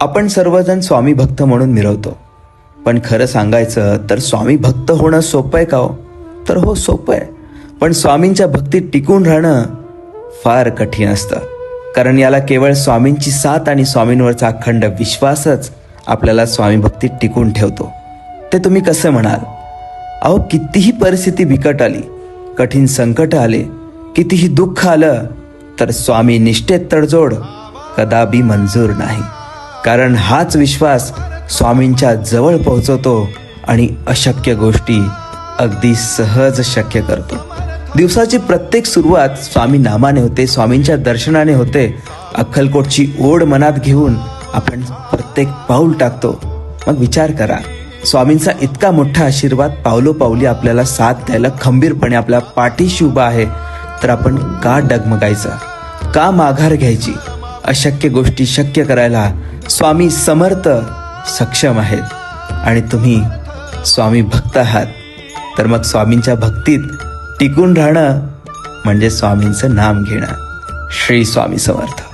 आपण सर्वजण स्वामी भक्त म्हणून मिरवतो, पण खरं सांगायचं तर स्वामी भक्त होणं सोपं आहे का हो? तर हो, सोपं आहे. पण स्वामींच्या भक्तीत टिकून राहणं फार कठीण असतं. कारण याला केवळ स्वामींची साथ आणि स्वामींवरचा अखंड विश्वासच आपल्याला स्वामी भक्तीत टिकून ठेवतो. ते तुम्ही कसं म्हणाल? अहो, कितीही परिस्थिती बिकट आली, कठीण संकट आले, कितीही दुःख आलं, तर स्वामी निष्ठेत तडजोड कदापि मंजूर नाही. कारण हाच विश्वास स्वामींच्या जवळ पोहोचवतो आणि अशक्य गोष्टी अगदी सहज शक्य करतो. दिवसाची प्रत्येक सुरुवात स्वामी नामाने होते, स्वामींच्या दर्शनाने होते. अक्कलकोटची ओढ मनात घेऊन आपण प्रत्येक पाऊल टाकतो. मग विचार करा, स्वामींचा इतका मोठा आशीर्वाद पावलोपावली आपल्याला साथ द्यायला खंबीरपणे आपल्या पाठीशी उभा आहे, तर आपण का डगमगायचं, का माघार घ्यायची? अशक्य गोष्टी शक्य करायला स्वामी समर्थ सक्षम आहेत. आणि तुम्ही स्वामी भक्त आहात, तर मग स्वामींच्या भक्तीत टिकून राहणं म्हणजे स्वामींचं नाम घेणं. श्री स्वामी समर्थ.